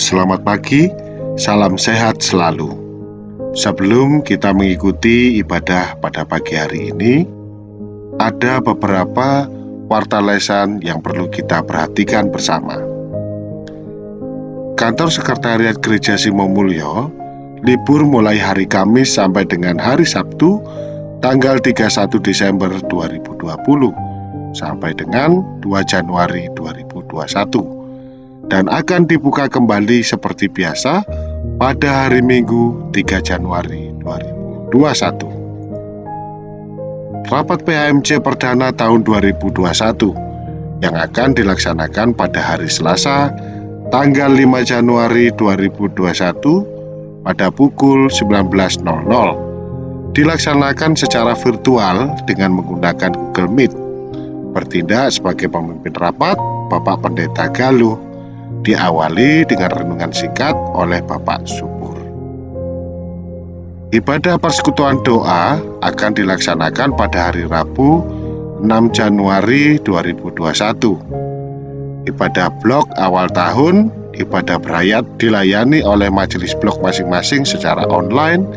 Selamat pagi, salam sehat selalu. Sebelum kita mengikuti ibadah pada pagi hari ini, ada beberapa warta lesan yang perlu kita perhatikan bersama. Kantor Sekretariat Gereja Simomulyo libur mulai hari Kamis sampai dengan hari Sabtu, tanggal 31 Desember 2020 sampai dengan 2 Januari 2021. Dan akan dibuka kembali seperti biasa pada hari Minggu 3 Januari 2021. Rapat PHMC Perdana tahun 2021 yang akan dilaksanakan pada hari Selasa, tanggal 5 Januari 2021 pada pukul 19.00. Dilaksanakan secara virtual dengan menggunakan Google Meet. Bertindak sebagai pemimpin rapat, Bapak Pendeta Galuh, diawali dengan renungan singkat oleh Bapak Subur. Ibadah persekutuan doa akan dilaksanakan pada hari Rabu 6 Januari 2021. Ibadah blok awal tahun, ibadah berayat dilayani oleh majelis blok masing-masing secara online,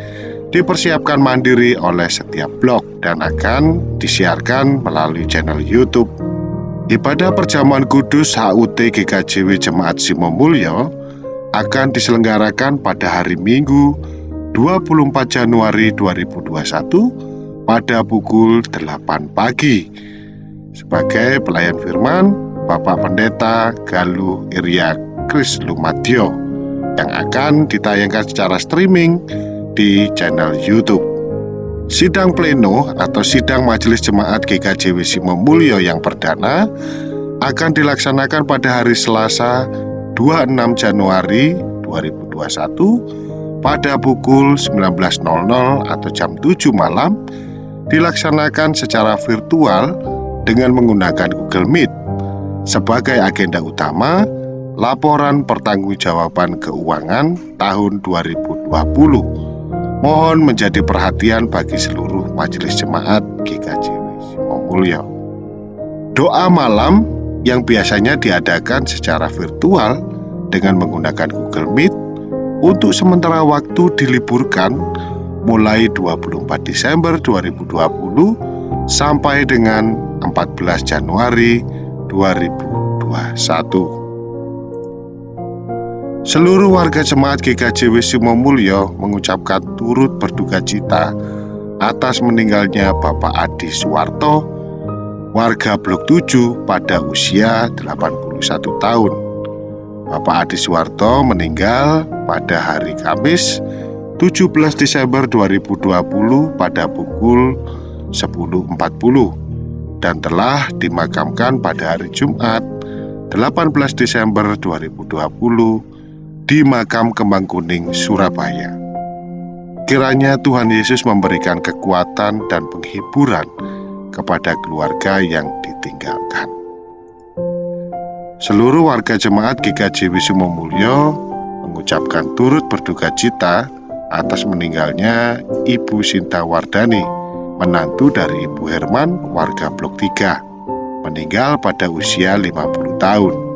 dipersiapkan mandiri oleh setiap blok dan akan disiarkan melalui channel YouTube. Ibadah perjamuan kudus HUT GKJW Jemaat Simomulyo akan diselenggarakan pada hari Minggu 24 Januari 2021 pada pukul 8 pagi. Sebagai pelayan firman, Bapak Pendeta Galuh Irya Kris Lumadyo yang akan ditayangkan secara streaming di channel YouTube. Sidang pleno atau sidang Majelis Jemaat GKJW Simomulyo yang perdana akan dilaksanakan pada hari Selasa 26 Januari 2021 pada pukul 19.00 atau jam 7 malam, dilaksanakan secara virtual dengan menggunakan Google Meet. Sebagai agenda utama, laporan pertanggungjawaban keuangan tahun 2020. Mohon menjadi perhatian bagi seluruh majelis jemaat GKJW Simomulyo. Doa malam yang biasanya diadakan secara virtual dengan menggunakan Google Meet untuk sementara waktu diliburkan mulai 24 Desember 2020 sampai dengan 14 Januari 2021. Seluruh warga jemaat GKJW Simomulyo mengucapkan turut berduka cita atas meninggalnya Bapak Adi Suwarto, warga Blok 7 pada usia 81 tahun. Bapak Adi Suwarto meninggal pada hari Kamis 17 Desember 2020 pada pukul 10.40 dan telah dimakamkan pada hari Jumat 18 Desember 2020 di Makam Kembang Kuning, Surabaya. Kiranya Tuhan Yesus memberikan kekuatan dan penghiburan kepada keluarga yang ditinggalkan. Seluruh warga jemaat GKJW Simomulyo mengucapkan turut berduka cita atas meninggalnya Ibu Sinta Wardani, menantu dari Ibu Herman, warga Blok 3, meninggal pada usia 50 tahun.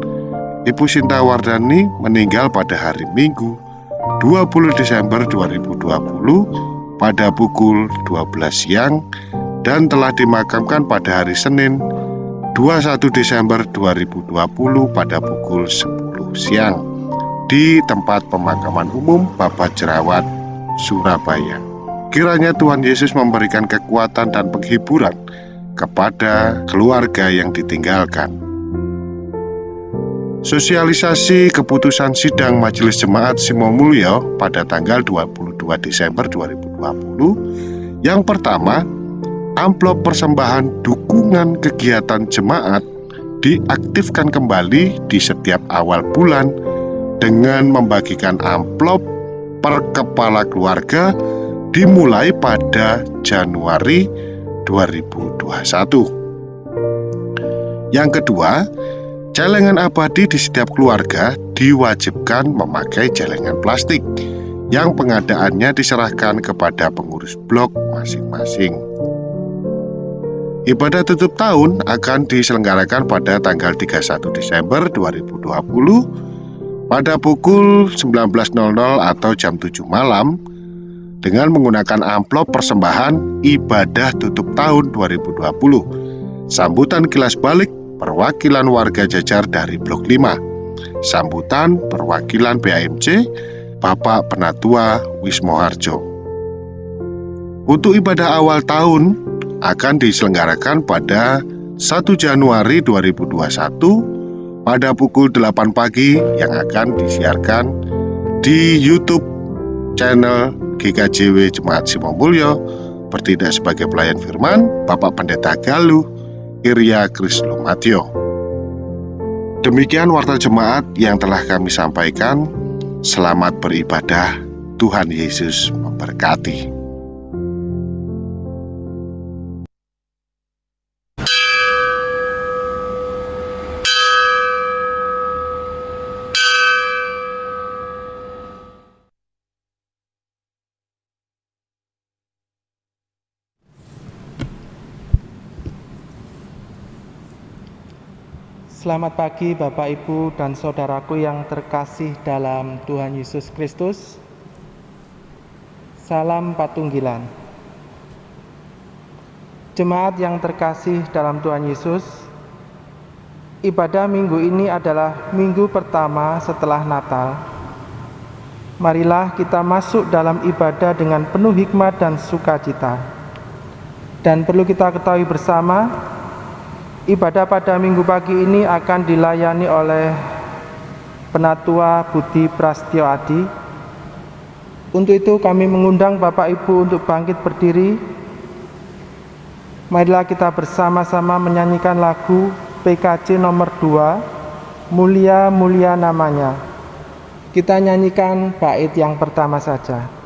Ibu Sinta Wardani meninggal pada hari Minggu 20 Desember 2020 pada pukul 12 siang dan telah dimakamkan pada hari Senin 21 Desember 2020 pada pukul 10 siang di tempat pemakaman umum Babat Jerawat, Surabaya. Kiranya Tuhan Yesus memberikan kekuatan dan penghiburan kepada keluarga yang ditinggalkan. Sosialisasi keputusan sidang Majelis Jemaat Simomulyo pada tanggal 22 Desember 2020. Yang pertama, amplop persembahan dukungan kegiatan jemaat diaktifkan kembali di setiap awal bulan dengan membagikan amplop per kepala keluarga dimulai pada Januari 2021. Yang kedua, celengan abadi di setiap keluarga diwajibkan memakai celengan plastik yang pengadaannya diserahkan kepada pengurus blok masing-masing. Ibadah tutup tahun akan diselenggarakan pada tanggal 31 Desember 2020 pada pukul 19.00 atau jam 7 malam dengan menggunakan amplop persembahan ibadah tutup tahun 2020. Sambutan kilas balik perwakilan warga Jajar dari Blok 5. Sambutan perwakilan BAMC Bapak Penatua Wismoharjo. Untuk ibadah awal tahun akan diselenggarakan pada 1 Januari 2021 pada pukul 8 pagi yang akan disiarkan di YouTube channel GKJW Jemaat Simomulyo. Bertindak sebagai pelayan firman Bapak Pendeta Galuh Irya Krislumatio. Demikian warta jemaat yang telah kami sampaikan. Selamat beribadah. Tuhan Yesus memberkati. Selamat pagi Bapak, Ibu, dan Saudaraku yang terkasih dalam Tuhan Yesus Kristus. Salam Patunggilan. Jemaat yang terkasih dalam Tuhan Yesus, ibadah minggu ini adalah minggu pertama setelah Natal. Marilah kita masuk dalam ibadah dengan penuh hikmat dan sukacita. Dan perlu kita ketahui bersama, ibadah pada minggu pagi ini akan dilayani oleh Penatua Budi Prastyo Adi. Untuk itu kami mengundang Bapak Ibu untuk bangkit berdiri. Marilah kita bersama-sama menyanyikan lagu PKJ nomor 2, Mulia Mulia Namanya. Kita nyanyikan bait yang pertama saja.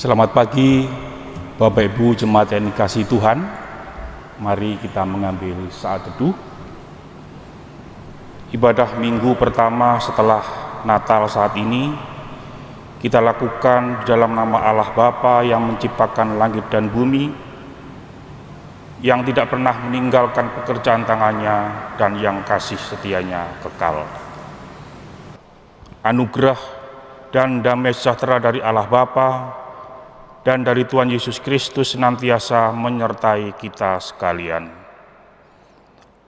Selamat pagi Bapak Ibu Jemaat yang dikasihi Tuhan. Mari kita mengambil saat teduh. Ibadah minggu pertama setelah Natal saat ini kita lakukan di dalam nama Allah Bapa yang menciptakan langit dan bumi, yang tidak pernah meninggalkan pekerjaan tangannya dan yang kasih setianya kekal. anugerah dan damai sejahtera dari Allah Bapa dan dari Tuhan Yesus Kristus senantiasa menyertai kita sekalian.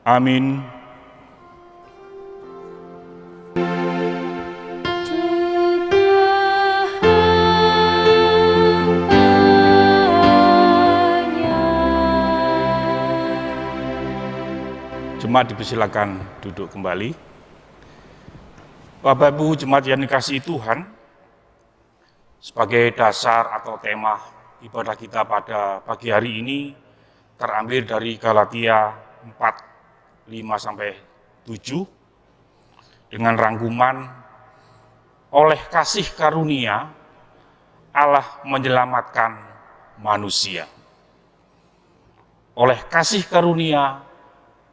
Amin. Jemaat dipersilakan duduk kembali. Bapak Ibu jemaat yang dikasihi Tuhan, sebagai dasar atau tema ibadah kita pada pagi hari ini terambil dari Galatia 4:5-7 dengan rangkuman oleh kasih karunia Allah menyelamatkan manusia. Oleh kasih karunia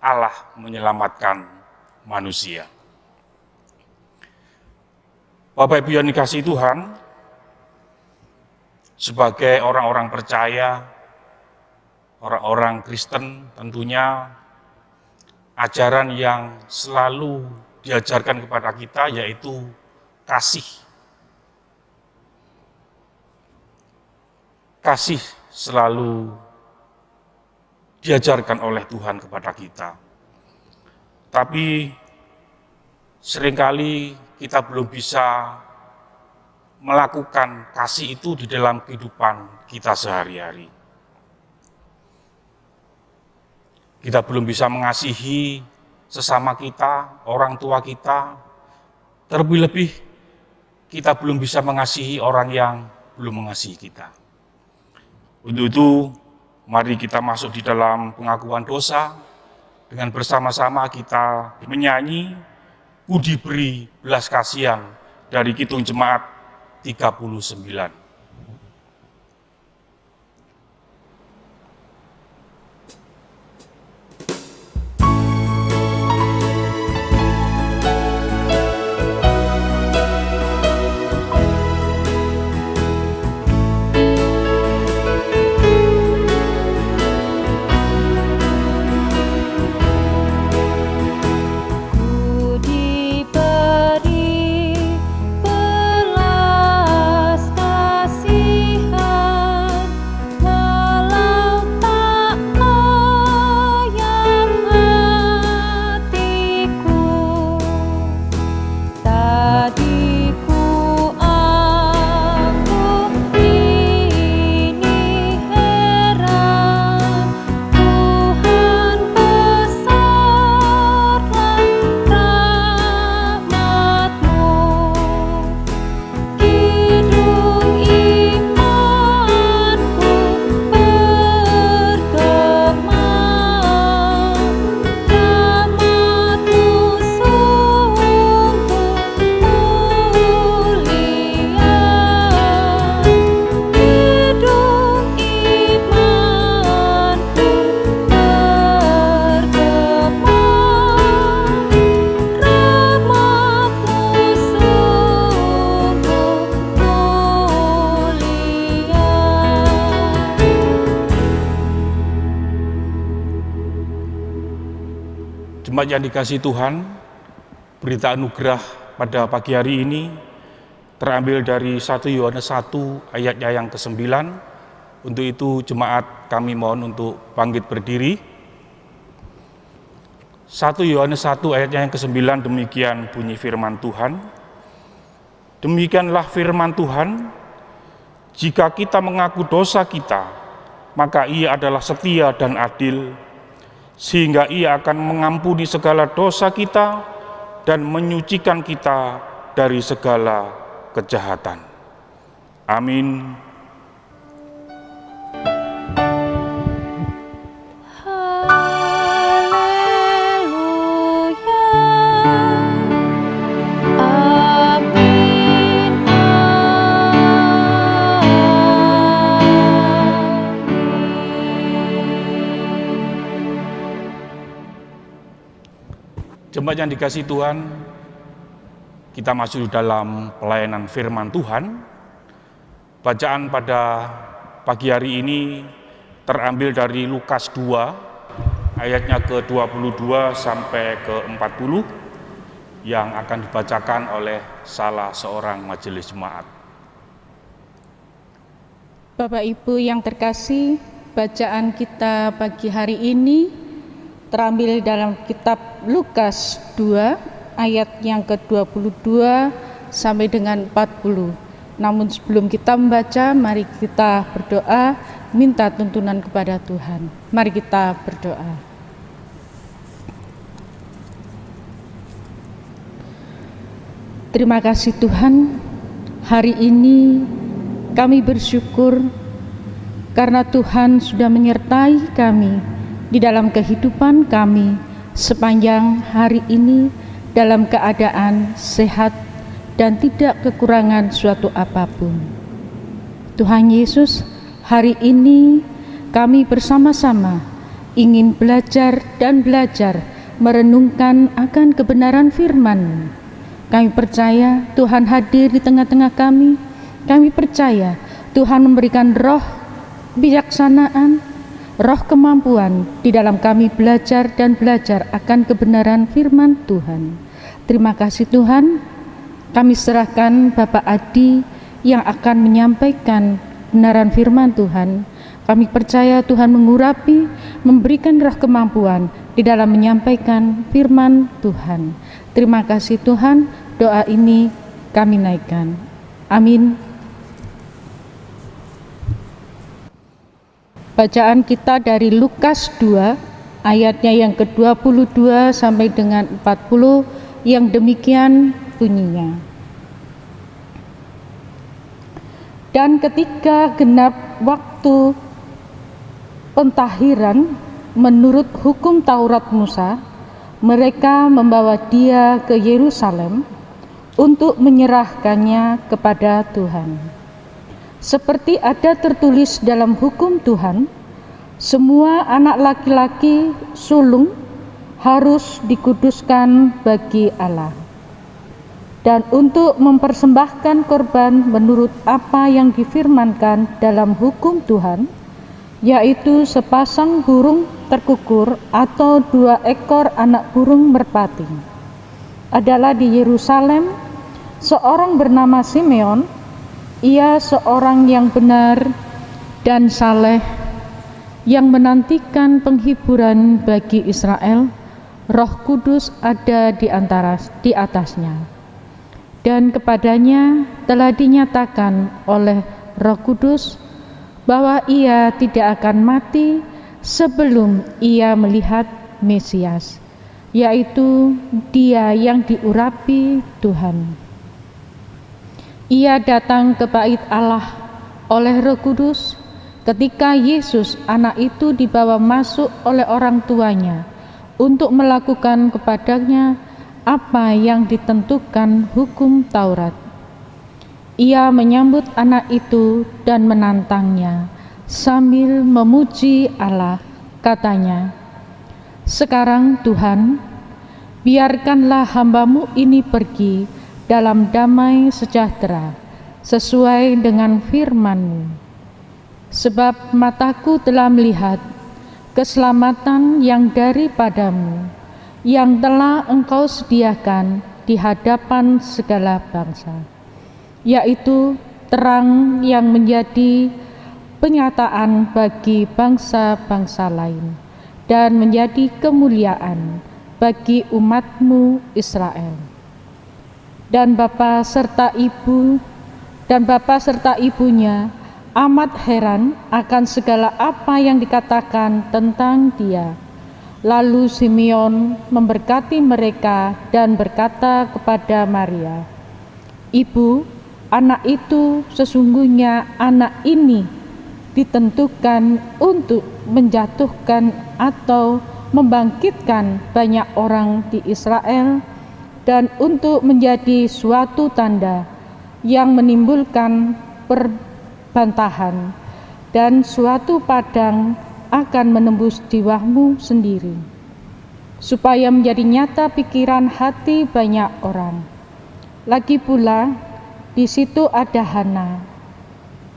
Allah menyelamatkan manusia. Bapak Ibu yang dikasihi Tuhan, sebagai orang-orang percaya, orang-orang Kristen, tentunya ajaran yang selalu diajarkan kepada kita yaitu kasih. Kasih selalu diajarkan oleh Tuhan kepada kita. Tapi seringkali kita belum bisa melakukan kasih itu di dalam kehidupan kita sehari-hari. Kita belum bisa mengasihi sesama kita, orang tua kita, terlebih-lebih kita belum bisa mengasihi orang yang belum mengasihi kita. Untuk itu, mari kita masuk di dalam pengakuan dosa, dengan bersama-sama kita menyanyi Ku diberi belas kasihan dari Kidung Jemaat 39. Jemaat yang dikasihi Tuhan, berita anugerah pada pagi hari ini terambil dari 1 Yohanes 1 ayatnya yang ke-9. Untuk itu jemaat kami mohon untuk bangkit berdiri. 1 Yohanes 1 ayatnya yang ke-9 demikian bunyi firman Tuhan. Demikianlah firman Tuhan, jika kita mengaku dosa kita, maka Ia adalah setia dan adil, sehingga Ia akan mengampuni segala dosa kita dan menyucikan kita dari segala kejahatan. Amin. Jemaat yang dikasihi Tuhan, kita masuk dalam pelayanan firman Tuhan. Bacaan pada pagi hari ini terambil dari Lukas 2, ayatnya ke-22 sampai ke-40. yang akan dibacakan oleh salah seorang majelis jemaat. Bapak Ibu yang terkasih, bacaan kita pagi hari ini terambil dalam kitab Lukas 2 ayat yang ke-22 sampai dengan 40. Namun sebelum kita membaca, mari kita berdoa minta tuntunan kepada Tuhan. Mari kita berdoa. Terima kasih Tuhan, hari ini kami bersyukur karena Tuhan sudah menyertai kami di dalam kehidupan kami sepanjang hari ini dalam keadaan sehat dan tidak kekurangan suatu apapun. Tuhan Yesus, hari ini kami bersama-sama ingin belajar dan belajar merenungkan akan kebenaran firman-Mu. Kami percaya Tuhan hadir di tengah-tengah kami. Kami percaya Tuhan memberikan roh kebijaksanaan, roh kemampuan di dalam kami belajar dan belajar akan kebenaran firman Tuhan. Terima kasih Tuhan, kami serahkan Bapak Adi yang akan menyampaikan kebenaran firman Tuhan. Kami percaya Tuhan mengurapi, memberikan roh kemampuan di dalam menyampaikan firman Tuhan. Terima kasih Tuhan, doa ini kami naikkan. Amin. Bacaan kita dari Lukas 2 ayatnya yang ke-22 sampai dengan 40 yang demikian bunyinya. Dan ketika genap waktu pentahiran menurut hukum Taurat Musa, mereka membawa dia ke Yerusalem untuk menyerahkannya kepada Tuhan. Seperti ada tertulis dalam hukum Tuhan, semua anak laki-laki sulung harus dikuduskan bagi Allah. Dan untuk mempersembahkan korban menurut apa yang difirmankan dalam hukum Tuhan, yaitu sepasang burung terkukur atau 2 ekor anak burung merpati. Adalah di Yerusalem seorang bernama Simeon. Ia seorang yang benar dan saleh, yang menantikan penghiburan bagi Israel. Roh Kudus ada di atasnya, dan kepadanya telah dinyatakan oleh Roh Kudus bahwa ia tidak akan mati sebelum ia melihat Mesias, yaitu Dia yang diurapi Tuhan. Ia datang ke bait Allah oleh Roh Kudus ketika Yesus anak itu dibawa masuk oleh orang tuanya untuk melakukan kepadanya apa yang ditentukan hukum Taurat. Ia menyambut anak itu dan menantangnya sambil memuji Allah, katanya, "Sekarang Tuhan, biarkanlah hamba-Mu ini pergi dalam damai sejahtera, sesuai dengan firman-Mu. Sebab mataku telah melihat keselamatan yang daripadamu, yang telah Engkau sediakan di hadapan segala bangsa, yaitu terang yang menjadi penyataan bagi bangsa-bangsa lain, dan menjadi kemuliaan bagi umat-Mu Israel." Dan Bapa serta ibunya amat heran akan segala apa yang dikatakan tentang dia. Lalu Simeon memberkati mereka dan berkata kepada Maria, "Ibu, anak itu sesungguhnya anak ini ditentukan untuk menjatuhkan atau membangkitkan banyak orang di Israel, dan untuk menjadi suatu tanda yang menimbulkan perbantahan, dan suatu padang akan menembus jiwamu sendiri, supaya menjadi nyata pikiran hati banyak orang. Lagi pula di situ ada Hana,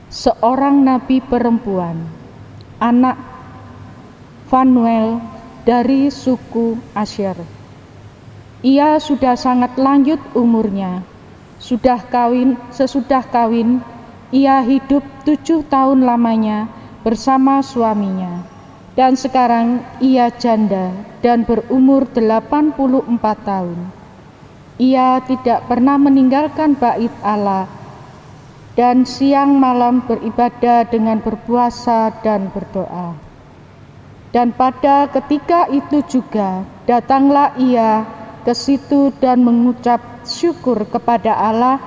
seorang nabi perempuan, anak Fanuel dari suku Asyer. Ia sudah sangat lanjut umurnya. Sesudah kawin, ia hidup 7 tahun lamanya bersama suaminya. Dan sekarang ia janda dan berumur 84 tahun. Ia tidak pernah meninggalkan bait Allah dan siang malam beribadah dengan berpuasa dan berdoa. Dan pada ketika itu juga datanglah ia ke situ dan mengucap syukur kepada Allah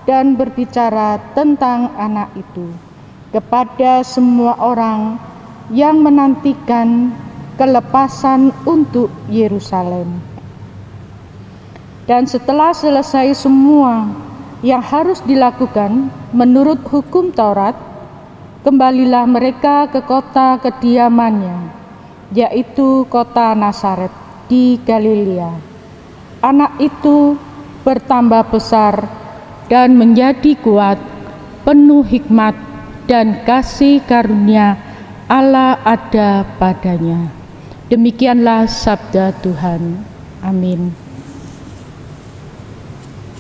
dan berbicara tentang anak itu kepada semua orang yang menantikan kelepasan untuk Yerusalem. Dan setelah selesai semua yang harus dilakukan menurut hukum Taurat, kembalilah mereka ke kota kediamannya, yaitu kota Nazaret di Galilea. Anak itu bertambah besar dan menjadi kuat, penuh hikmat dan kasih karunia Allah ada padanya. Demikianlah sabda Tuhan. Amin.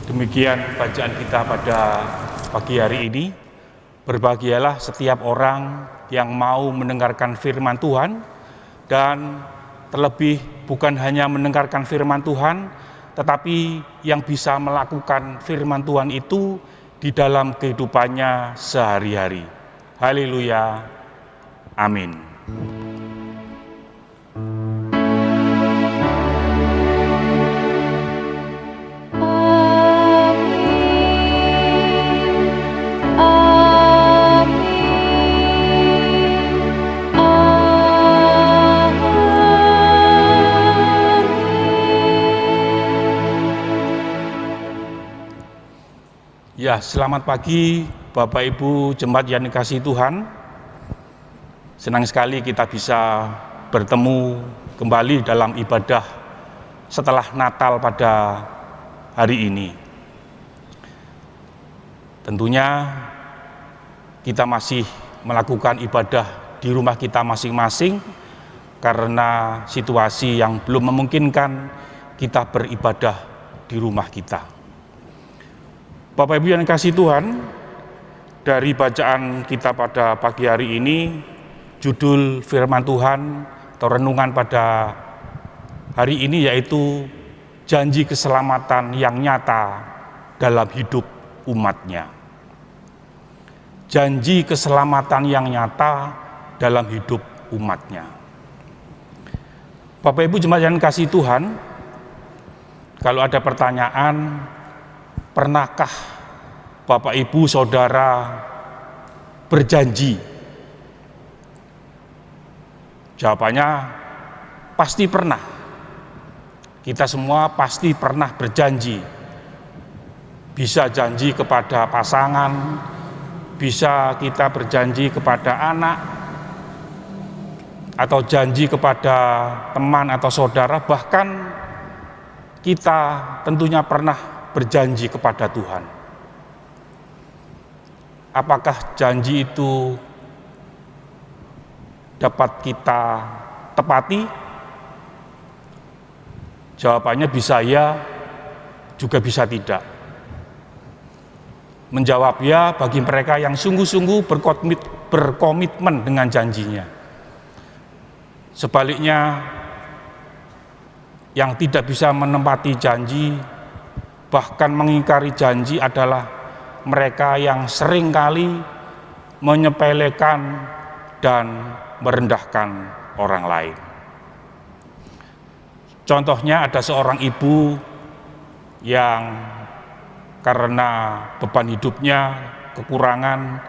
Demikian bacaan kita pada pagi hari ini. Berbahagialah setiap orang yang mau mendengarkan firman Tuhan, dan terlebih bukan hanya mendengarkan firman Tuhan, tetapi yang bisa melakukan firman Tuhan itu di dalam kehidupannya sehari-hari. Haleluya. Amin. Ya, selamat pagi Bapak Ibu Jemaat yang dikasihi Tuhan. Senang sekali kita bisa bertemu kembali dalam ibadah setelah Natal pada hari ini. Tentunya kita masih melakukan ibadah di rumah kita masing-masing karena situasi yang belum memungkinkan kita beribadah di rumah kita. Bapak Ibu yang dikasihi Tuhan, dari bacaan kita pada pagi hari ini, judul firman Tuhan atau renungan pada hari ini yaitu janji keselamatan yang nyata dalam hidup umatnya. Janji keselamatan yang nyata dalam hidup umatnya. Bapak Ibu jemaat yang dikasihi Tuhan, kalau ada pertanyaan, pernahkah Bapak Ibu Saudara berjanji? Jawabannya pasti pernah. Kita semua pasti pernah berjanji. Bisa janji kepada pasangan, bisa kita berjanji kepada anak, atau janji kepada teman atau saudara, bahkan kita tentunya pernah berjanji kepada Tuhan. Apakah janji itu dapat kita tepati? Jawabannya bisa ya, juga bisa tidak. Menjawab ya bagi mereka yang sungguh-sungguh berkomitmen dengan janjinya. Sebaliknya, yang tidak bisa menepati janji, bahkan mengingkari janji adalah mereka yang seringkali menyepelekan dan merendahkan orang lain. Contohnya ada seorang ibu yang karena beban hidupnya kekurangan,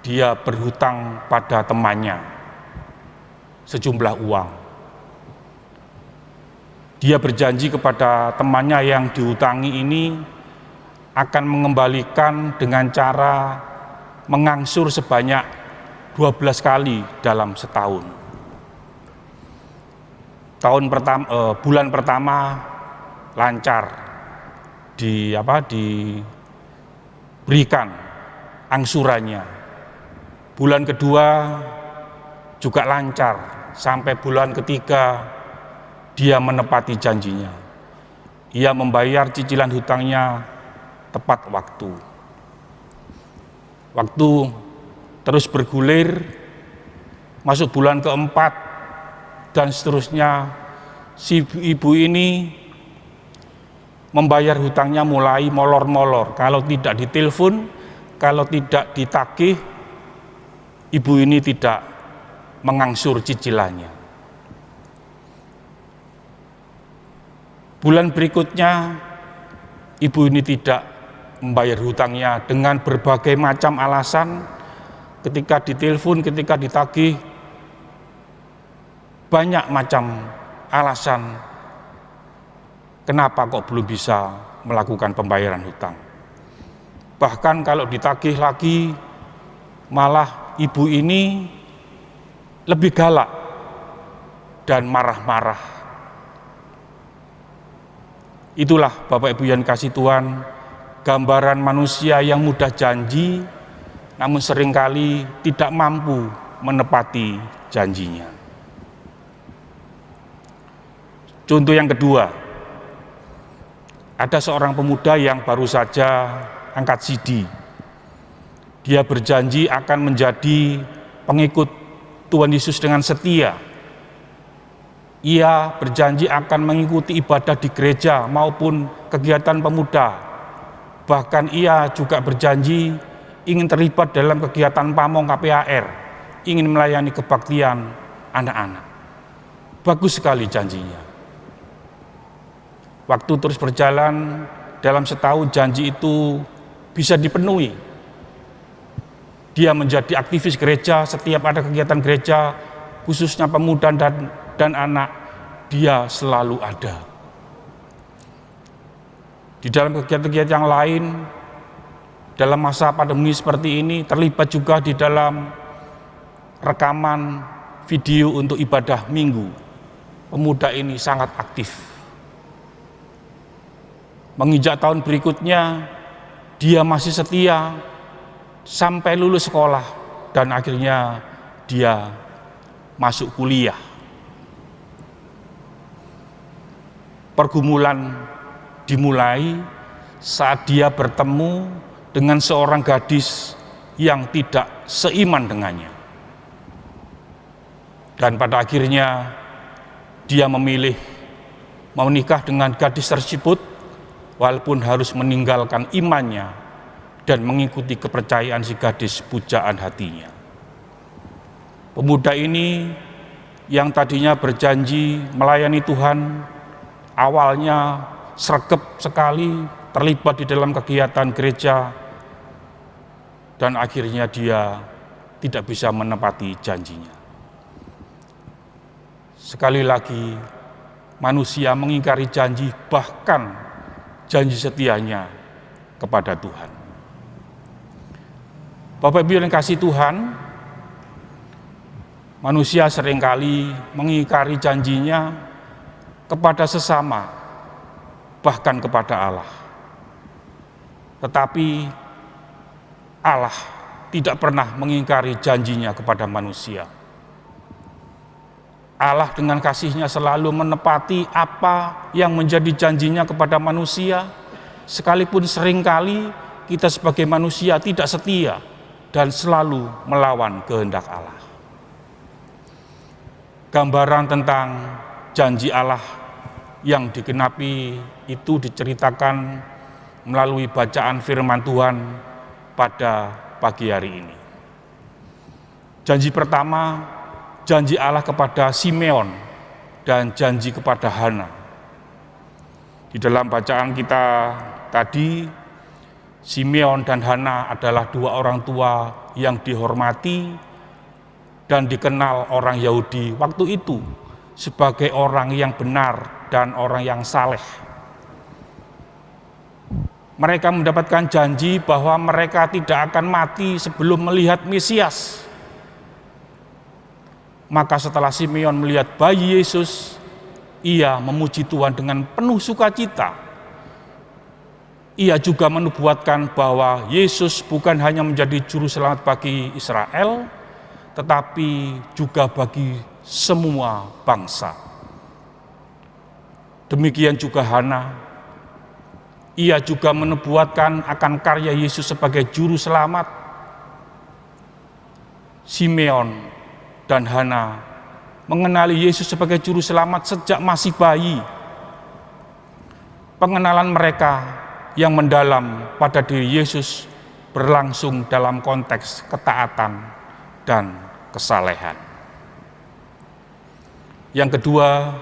dia berhutang pada temannya sejumlah uang. Dia berjanji kepada temannya yang dihutangi ini akan mengembalikan dengan cara mengangsur sebanyak 12 kali dalam setahun. Bulan pertama lancar diberikan angsurannya. Bulan kedua juga lancar, sampai bulan ketiga dia menepati janjinya. ia membayar cicilan hutangnya tepat waktu. Waktu terus bergulir, masuk bulan keempat, dan seterusnya, si ibu ini membayar hutangnya mulai molor-molor. Kalau tidak ditelepon, kalau tidak ditagih, ibu ini tidak mengangsur cicilannya. Bulan berikutnya, ibu ini tidak membayar hutangnya dengan berbagai macam alasan. Ketika ditelepon, ketika ditagih, banyak macam alasan kenapa kok belum bisa melakukan pembayaran hutang. Bahkan kalau ditagih lagi, malah ibu ini lebih galak dan marah-marah. Itulah Bapak Ibu yang kasih Tuhan, gambaran manusia yang mudah janji, namun seringkali tidak mampu menepati janjinya. Contoh yang kedua, ada seorang pemuda yang baru saja angkat sidi. Dia berjanji akan menjadi pengikut Tuhan Yesus dengan setia. Ia berjanji akan mengikuti ibadah di gereja maupun kegiatan pemuda. Bahkan ia juga berjanji ingin terlibat dalam kegiatan pamong KPAR, ingin melayani kebaktian anak-anak. Bagus sekali janjinya. Waktu terus berjalan, dalam setahun janji itu bisa dipenuhi. Dia menjadi aktivis gereja, setiap ada kegiatan gereja, khususnya pemuda dan anak, dia selalu ada. Di dalam kegiatan-kegiatan yang lain, dalam masa pandemi seperti ini, terlibat juga di dalam rekaman video untuk ibadah minggu. Pemuda ini sangat aktif. Menginjak tahun berikutnya, dia masih setia sampai lulus sekolah dan akhirnya dia masuk kuliah. Pergumulan dimulai saat dia bertemu dengan seorang gadis yang tidak seiman dengannya. Dan pada akhirnya dia memilih menikah dengan gadis tersebut walaupun harus meninggalkan imannya dan mengikuti kepercayaan si gadis pujaan hatinya. Pemuda ini yang tadinya berjanji melayani Tuhan, awalnya sregep sekali terlibat di dalam kegiatan gereja, dan akhirnya dia tidak bisa menepati janjinya. Sekali lagi, manusia mengingkari janji, bahkan janji setianya kepada Tuhan. Bapak Ibu yang kasih Tuhan, manusia seringkali mengingkari janjinya kepada sesama, bahkan kepada Allah. Tetapi Allah tidak pernah mengingkari janjinya kepada manusia. Allah dengan kasih-Nya selalu menepati apa yang menjadi janjinya kepada manusia, sekalipun seringkali kita sebagai manusia tidak setia dan selalu melawan kehendak Allah. Gambaran tentang janji Allah yang digenapi itu diceritakan melalui bacaan firman Tuhan pada pagi hari ini. Janji pertama, janji Allah kepada Simeon dan janji kepada Hana. Di dalam bacaan kita tadi, Simeon dan Hana adalah dua orang tua yang dihormati dan dikenal orang Yahudi waktu itu sebagai orang yang benar dan orang yang saleh. Mereka mendapatkan janji bahwa mereka tidak akan mati sebelum melihat Mesias. Maka setelah Simeon melihat bayi Yesus, ia memuji Tuhan dengan penuh sukacita. Ia juga menubuatkan bahwa Yesus bukan hanya menjadi juru selamat bagi Israel, tetapi juga bagi semua bangsa. Demikian juga Hana, Ia juga menubuatkan akan karya Yesus sebagai juru selamat. Simeon dan Hana mengenali Yesus sebagai juru selamat sejak masih bayi. Pengenalan mereka yang mendalam pada diri Yesus berlangsung dalam konteks ketaatan dan kesalehan. Yang kedua,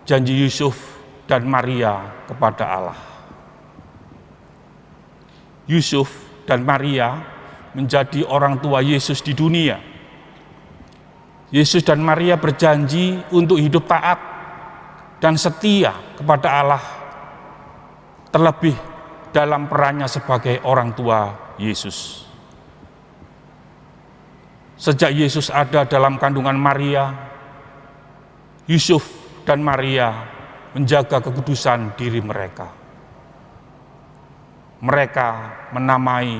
janji Yusuf dan Maria kepada Allah. Yusuf dan Maria menjadi orang tua Yesus di dunia. Yesus dan Maria berjanji untuk hidup taat dan setia kepada Allah, terlebih dalam perannya sebagai orang tua Yesus. Sejak Yesus ada dalam kandungan Maria, Yusuf dan Maria menjaga kekudusan diri mereka. Mereka menamai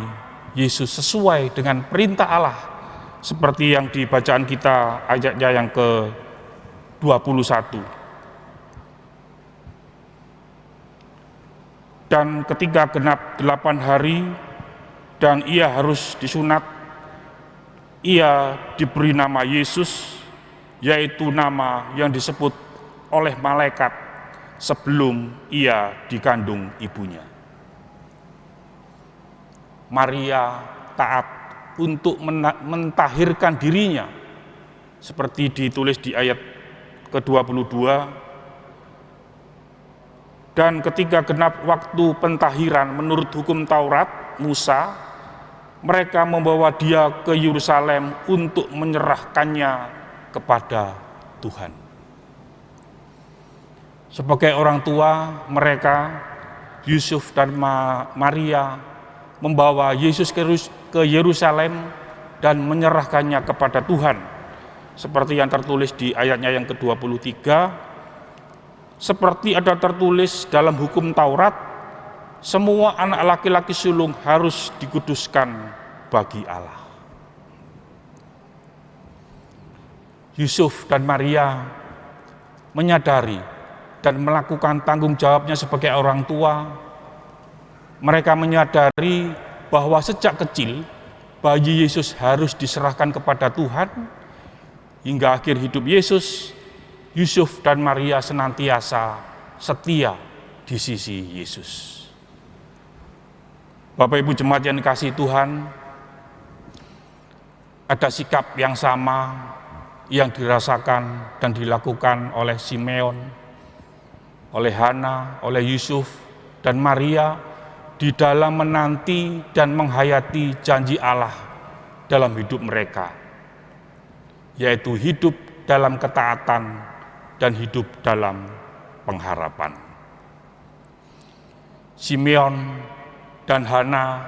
Yesus sesuai dengan perintah Allah, seperti yang di bacaan kita ayatnya yang ke-21. Dan ketika genap 8 hari dan ia harus disunat, ia diberi nama Yesus, yaitu nama yang disebut oleh malaikat sebelum ia dikandung ibunya. Maria taat untuk mentahirkan dirinya, seperti ditulis di ayat ke-22. Dan ketika genap waktu pentahiran menurut hukum Taurat Musa, mereka membawa dia ke Yerusalem untuk menyerahkannya kepada Tuhan. Sebagai orang tua mereka, Yusuf dan Maria membawa Yesus ke Yerusalem dan menyerahkannya kepada Tuhan, seperti yang tertulis di ayatnya yang ke-23. Seperti ada tertulis dalam hukum Taurat, semua anak laki-laki sulung harus dikuduskan bagi Allah. Yusuf dan Maria menyadari dan melakukan tanggung jawabnya sebagai orang tua. Mereka menyadari bahwa sejak kecil bayi Yesus harus diserahkan kepada Tuhan. Hingga akhir hidup Yesus, Yusuf dan Maria senantiasa setia di sisi Yesus. Bapak Ibu jemaat yang dikasihi Tuhan, ada sikap yang sama yang dirasakan dan dilakukan oleh Simeon, oleh Hana, oleh Yusuf dan Maria di dalam menanti dan menghayati janji Allah dalam hidup mereka, yaitu hidup dalam ketaatan dan hidup dalam pengharapan. Simeon dan Hana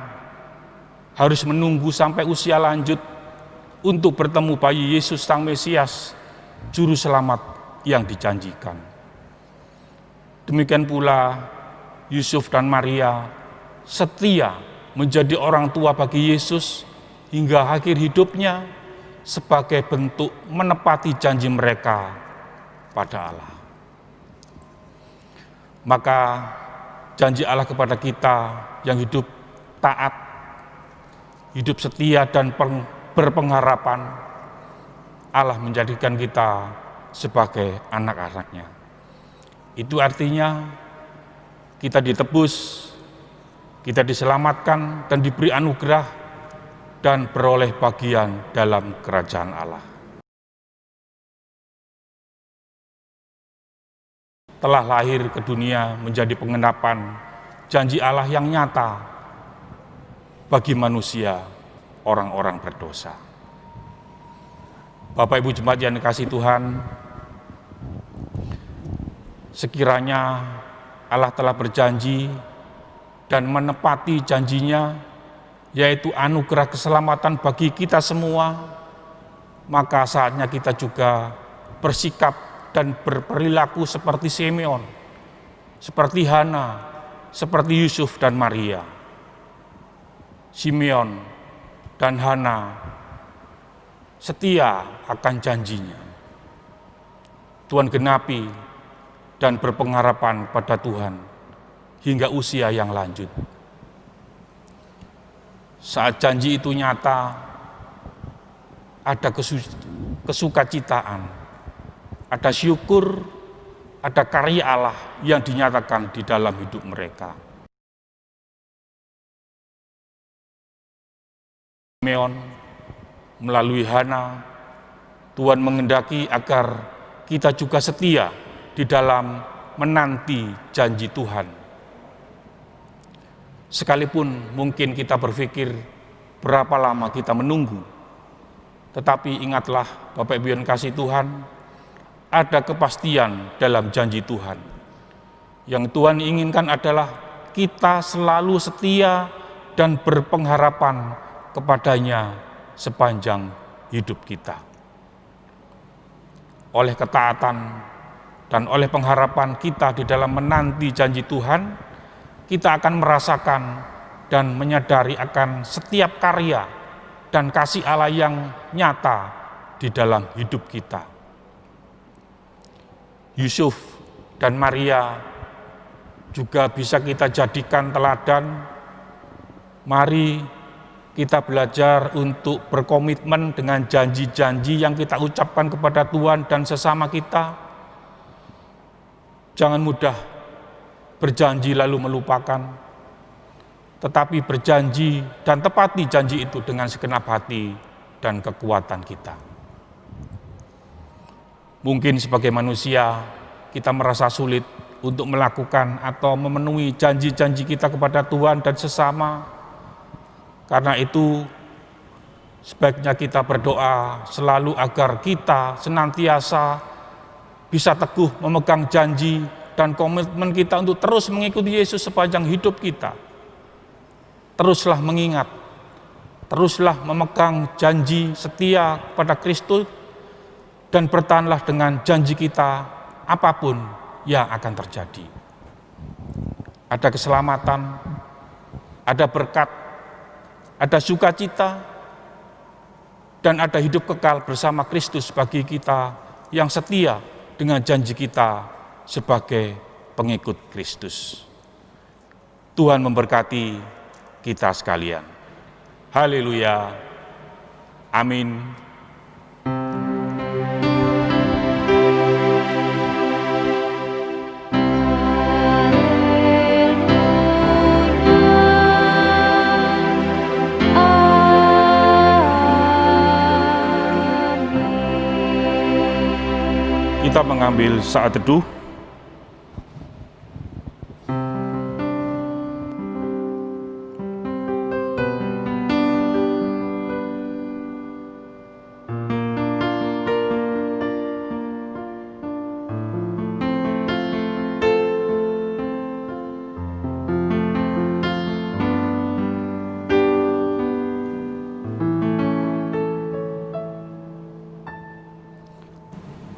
harus menunggu sampai usia lanjut untuk bertemu bayi Yesus Sang Mesias, Juru Selamat yang dijanjikan. Demikian pula Yusuf dan Maria setia menjadi orang tua bagi Yesus hingga akhir hidupnya sebagai bentuk menepati janji mereka pada Allah. Maka janji Allah kepada kita yang hidup taat, hidup setia dan berpengharapan, Allah menjadikan kita sebagai anak-anaknya. Itu artinya kita ditebus, kita diselamatkan dan diberi anugerah dan beroleh bagian dalam kerajaan Allah. Telah lahir ke dunia menjadi penggenapan janji Allah yang nyata bagi manusia, orang-orang berdosa. Bapak Ibu jemaat yang dikasihi Tuhan, sekiranya Allah telah berjanji dan menepati janjinya, yaitu anugerah keselamatan bagi kita semua, maka saatnya kita juga bersikap dan berperilaku seperti Simeon, seperti Hana, seperti Yusuf dan Maria. Simeon dan Hana setia akan janjinya. Tuhan genapi dan berpengharapan pada Tuhan hingga usia yang lanjut. Saat janji itu nyata, ada kesukacitaan, ada syukur, ada karya Allah yang dinyatakan di dalam hidup mereka. Simeon melalui Hana, Tuhan mengendaki agar kita juga setia di dalam menanti janji Tuhan. Sekalipun mungkin kita berpikir berapa lama kita menunggu, tetapi ingatlah Bapak Ibu yang kasih Tuhan, ada kepastian dalam janji Tuhan. Yang Tuhan inginkan adalah kita selalu setia dan berpengharapan kepadanya sepanjang hidup kita. Oleh ketaatan dan oleh pengharapan kita di dalam menanti janji Tuhan, kita akan merasakan dan menyadari akan setiap karya dan kasih Allah yang nyata di dalam hidup kita. Yusuf dan Maria juga bisa kita jadikan teladan. Mari kita belajar untuk berkomitmen dengan janji-janji yang kita ucapkan kepada Tuhan dan sesama kita. Jangan mudah berjanji lalu melupakan, tetapi berjanji dan tepati janji itu dengan segenap hati dan kekuatan kita. Mungkin sebagai manusia kita merasa sulit untuk melakukan atau memenuhi janji-janji kita kepada Tuhan dan sesama. Karena itu sebaiknya kita berdoa selalu agar kita senantiasa bisa teguh memegang janji dan komitmen kita untuk terus mengikuti Yesus sepanjang hidup kita. Teruslah mengingat, teruslah memegang janji setia pada Kristus dan bertahanlah dengan janji kita apapun yang akan terjadi. Ada keselamatan, ada berkat, ada sukacita, dan ada hidup kekal bersama Kristus bagi kita yang setia dengan janji kita sebagai pengikut Kristus. Tuhan memberkati kita sekalian. Haleluya. Amin. Kita mengambil saat teduh.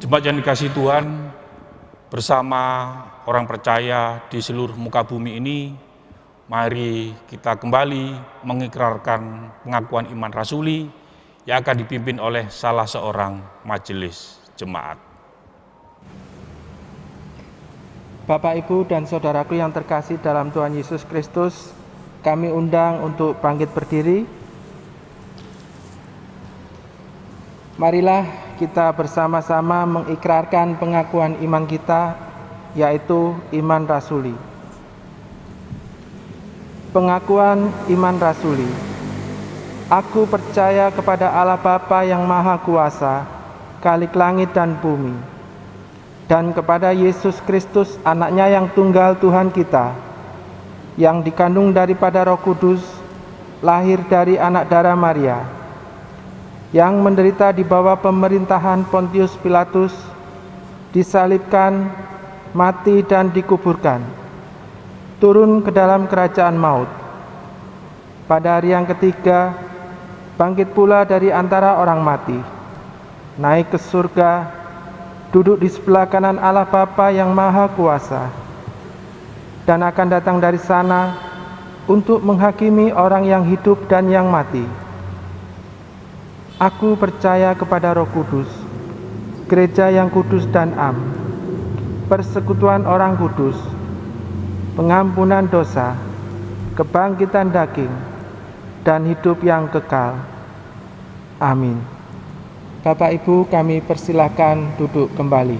Jemaat yang dikasihi Tuhan, bersama orang percaya di seluruh muka bumi ini, mari kita kembali mengikrarkan pengakuan iman rasuli yang akan dipimpin oleh salah seorang majelis jemaat. Bapak, Ibu, dan saudaraku yang terkasih dalam Tuhan Yesus Kristus, kami undang untuk bangkit berdiri. Marilah kita bersama-sama mengikrarkan pengakuan iman kita, yaitu iman rasuli. Pengakuan iman rasuli. Aku percaya kepada Allah Bapa yang Maha Kuasa, Khalik langit dan bumi, dan kepada Yesus Kristus, anaknya yang tunggal Tuhan kita, yang dikandung daripada Roh Kudus, lahir dari anak darah Maria, yang menderita di bawah pemerintahan Pontius Pilatus, disalibkan, mati dan dikuburkan, turun ke dalam kerajaan maut. Pada hari yang ketiga, bangkit pula dari antara orang mati, naik ke surga, duduk di sebelah kanan Allah Bapa yang Maha Kuasa, dan akan datang dari sana untuk menghakimi orang yang hidup dan yang mati. Aku percaya kepada Roh Kudus, gereja yang kudus dan am, persekutuan orang kudus, pengampunan dosa, kebangkitan daging, dan hidup yang kekal. Amin. Bapak Ibu, kami persilahkan duduk kembali.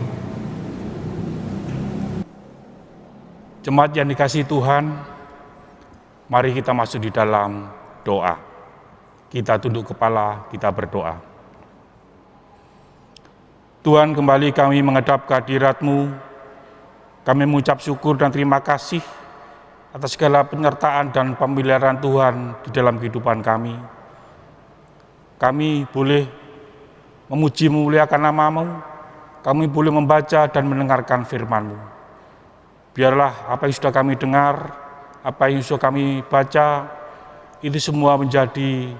Jemaat yang dikasihi Tuhan, mari kita masuk di dalam doa. Kita tunduk kepala, kita berdoa. Tuhan, kembali kami menghadap kehadirat-Mu. Kami mengucap syukur dan terima kasih atas segala penyertaan dan pemeliharaan Tuhan di dalam kehidupan kami. Kami boleh memuji memuliakan nama-Mu, kami boleh membaca dan mendengarkan firman-Mu. Biarlah apa yang sudah kami dengar, apa yang sudah kami baca, itu semua menjadi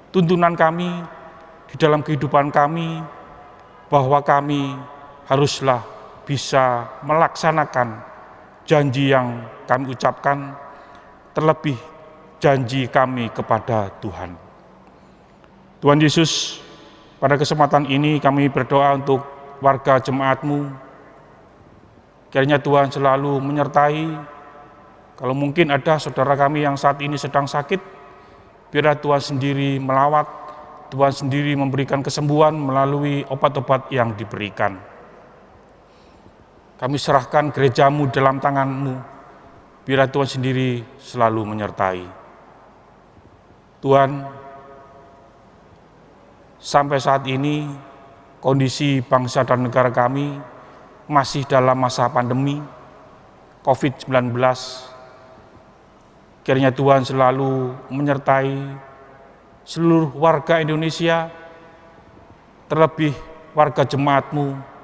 tuntunan kami di dalam kehidupan kami, bahwa kami haruslah bisa melaksanakan janji yang kami ucapkan, terlebih janji kami kepada Tuhan. Tuhan Yesus, pada kesempatan ini kami berdoa untuk warga jemaat-Mu. Kiranya Tuhan selalu menyertai. Kalau mungkin ada saudara kami yang saat ini sedang sakit, biarlah Tuhan sendiri melawat, Tuhan sendiri memberikan kesembuhan melalui obat-obat yang diberikan. Kami serahkan gereja-Mu dalam tangan-Mu, biarlah Tuhan sendiri selalu menyertai. Tuhan, sampai saat ini kondisi bangsa dan negara kami masih dalam masa pandemi COVID-19. Kiranya Tuhan selalu menyertai seluruh warga Indonesia, terlebih warga jemaat-Mu.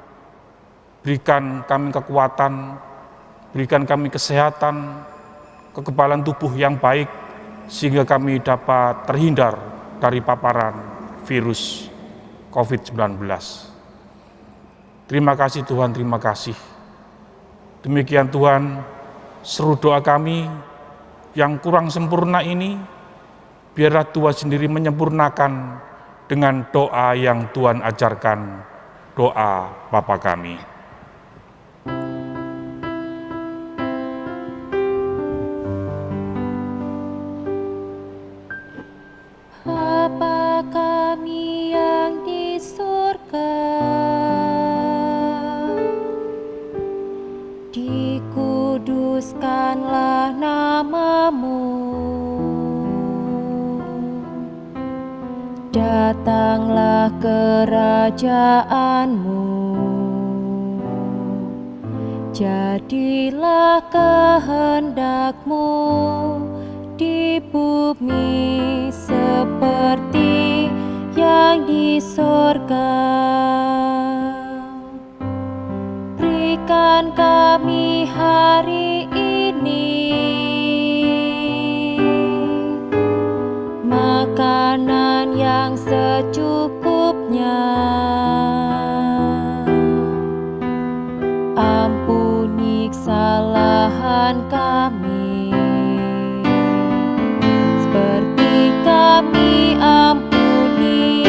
Berikan kami kekuatan, berikan kami kesehatan, kekebalan tubuh yang baik, sehingga kami dapat terhindar dari paparan virus COVID-19. Terima kasih Tuhan, terima kasih. Demikian Tuhan, seru doa kami yang kurang sempurna ini, biarlah Tuhan sendiri menyempurnakan dengan doa yang Tuhan ajarkan, doa Bapa kami. Bapa kami yang di surga, dikuduskanlah nama-Mu, datanglah kerajaan-Mu, jadilah kehendak-Mu di bumi seperti yang di sorga. Berikan kami hari ini makanan yang secukupnya. Ampuni kesalahan kami, seperti kami ampuni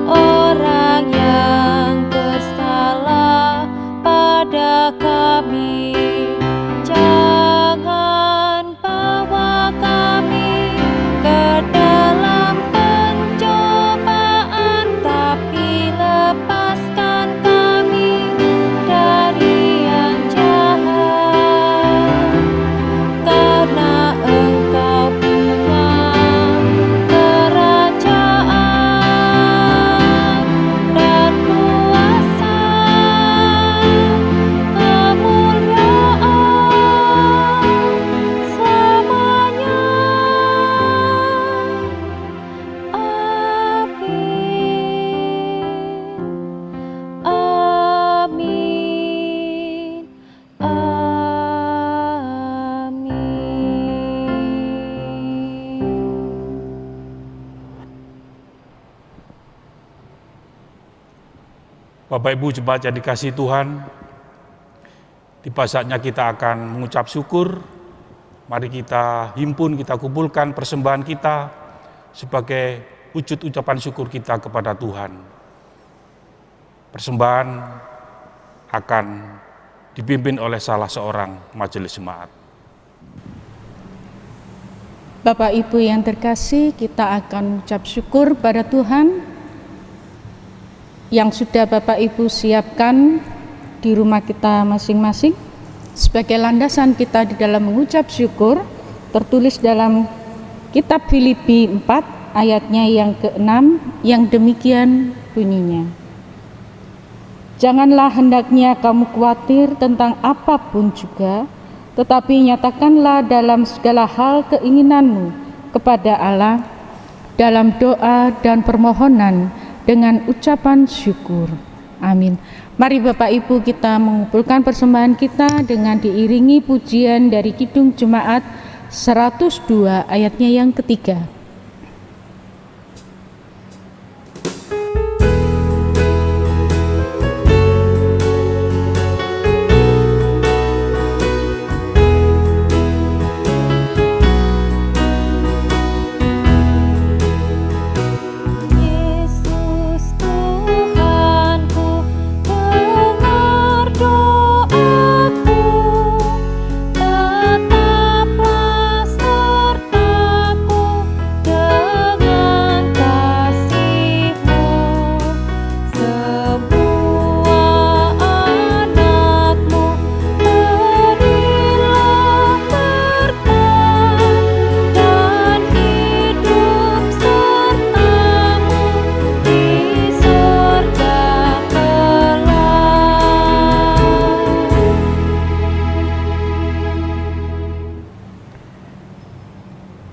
orang yang bersalah pada kami. Jangan bawa kami ke dalam pencobaan, tapi lepaskan kami dari yang jahat. Karena Engkau punya kerajaan dan kuasa, kemuliaan selamanya. Amin. Amin. Bapak Ibu jemaat yang dikasihi Tuhan, tiba saatnya kita akan mengucap syukur. Mari kita himpun, kita kumpulkan persembahan kita sebagai wujud ucapan syukur kita kepada Tuhan. Persembahan akan dipimpin oleh salah seorang majelis jemaat. Bapak Ibu yang terkasih, kita akan ucap syukur pada Tuhan yang sudah Bapak Ibu siapkan di rumah kita masing-masing sebagai landasan kita di dalam mengucap syukur, tertulis dalam kitab Filipi 4 ayatnya yang ke-6 yang demikian bunyinya. Janganlah hendaknya kamu khawatir tentang apapun juga, tetapi nyatakanlah dalam segala hal keinginanmu kepada Allah dalam doa dan permohonan dengan ucapan syukur. Amin. Mari Bapak Ibu kita mengumpulkan persembahan kita dengan diiringi pujian dari Kidung Jemaat 102 ayatnya yang ketiga.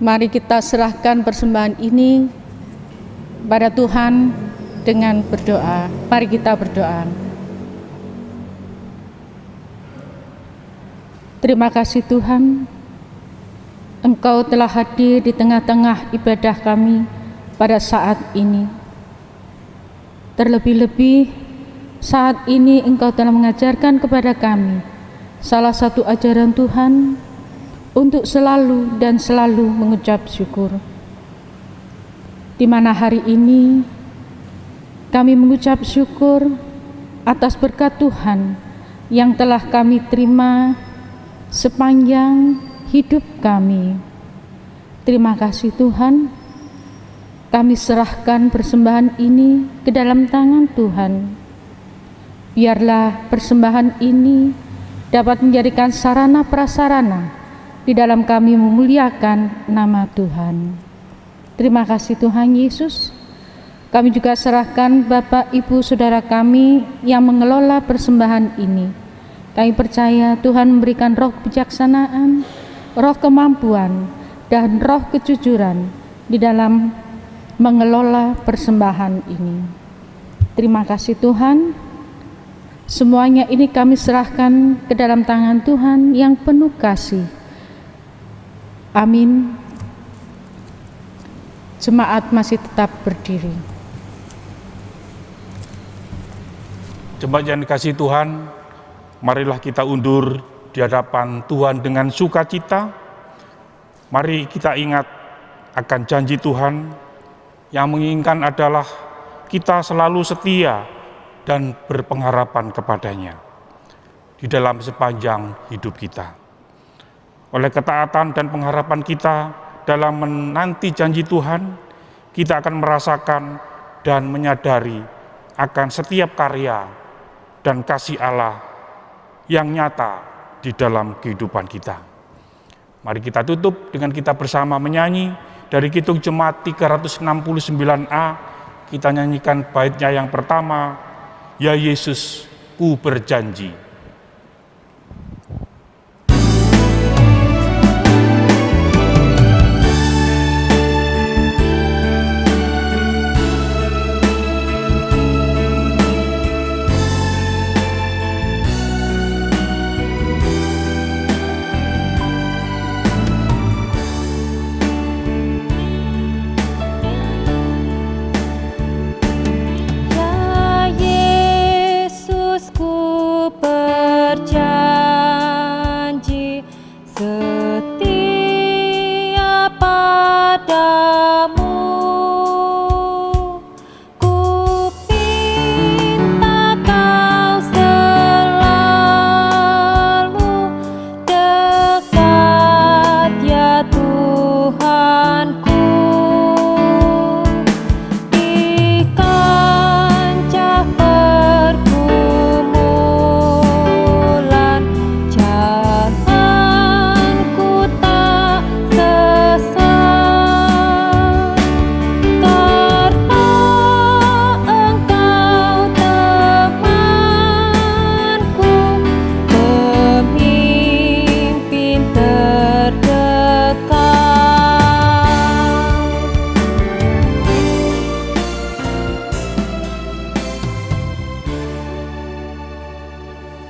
Mari kita serahkan persembahan ini pada Tuhan dengan berdoa. Mari kita berdoa. Terima kasih Tuhan, Engkau telah hadir di tengah-tengah ibadah kami pada saat ini. Terlebih-lebih saat ini Engkau telah mengajarkan kepada kami salah satu ajaran Tuhan untuk selalu dan selalu mengucap syukur. Di mana hari ini kami mengucap syukur atas berkat Tuhan yang telah kami terima sepanjang hidup kami. Terima kasih Tuhan, kami serahkan persembahan ini ke dalam tangan Tuhan. Biarlah persembahan ini dapat menjadikan sarana prasarana di dalam kami memuliakan nama Tuhan. Terima kasih Tuhan Yesus. Kami juga serahkan Bapak Ibu Saudara kami yang mengelola persembahan ini. Kami percaya Tuhan memberikan roh kebijaksanaan, roh kemampuan, dan roh kejujuran di dalam mengelola persembahan ini. Terima kasih Tuhan. Semuanya ini kami serahkan ke dalam tangan Tuhan yang penuh kasih. Amin. Jemaat masih tetap berdiri. Jemaat yang dikasihi Tuhan, marilah kita undur di hadapan Tuhan dengan sukacita. Mari kita ingat akan janji Tuhan yang menginginkan adalah kita selalu setia dan berpengharapan kepadanya di dalam sepanjang hidup kita. Oleh ketaatan dan pengharapan kita dalam menanti janji Tuhan, kita akan merasakan dan menyadari akan setiap karya dan kasih Allah yang nyata di dalam kehidupan kita. Mari kita tutup dengan kita bersama menyanyi dari Kidung Jemaat 369A. Kita nyanyikan baitnya yang pertama, Ya Yesus, ku berjanji. Ya Yesus, ku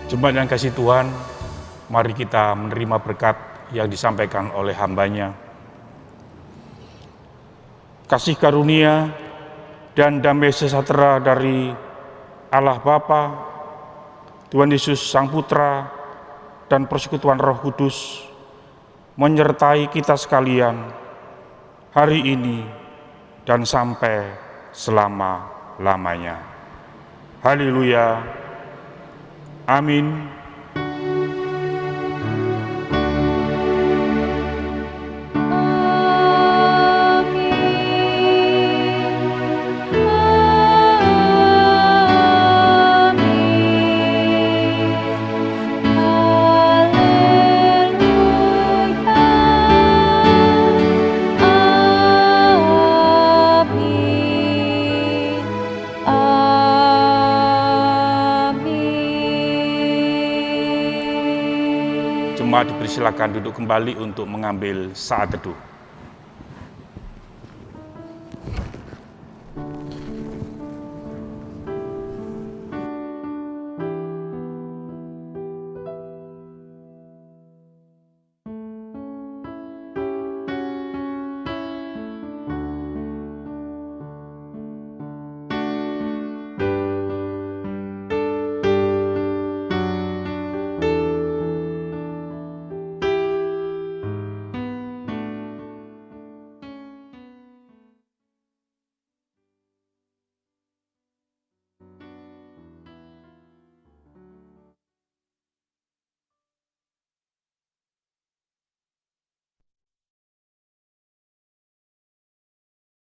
Jemaat yang kasih Tuhan, mari kita menerima berkat yang disampaikan oleh hamba-Nya. Kasih karunia dan damai sejahtera dari Allah Bapa, Tuhan Yesus Sang Putra, dan persekutuan Roh Kudus menyertai kita sekalian hari ini dan sampai selama-lamanya. Haleluya. Amin. Jemaat dipersilakan duduk kembali untuk mengambil saat teduh.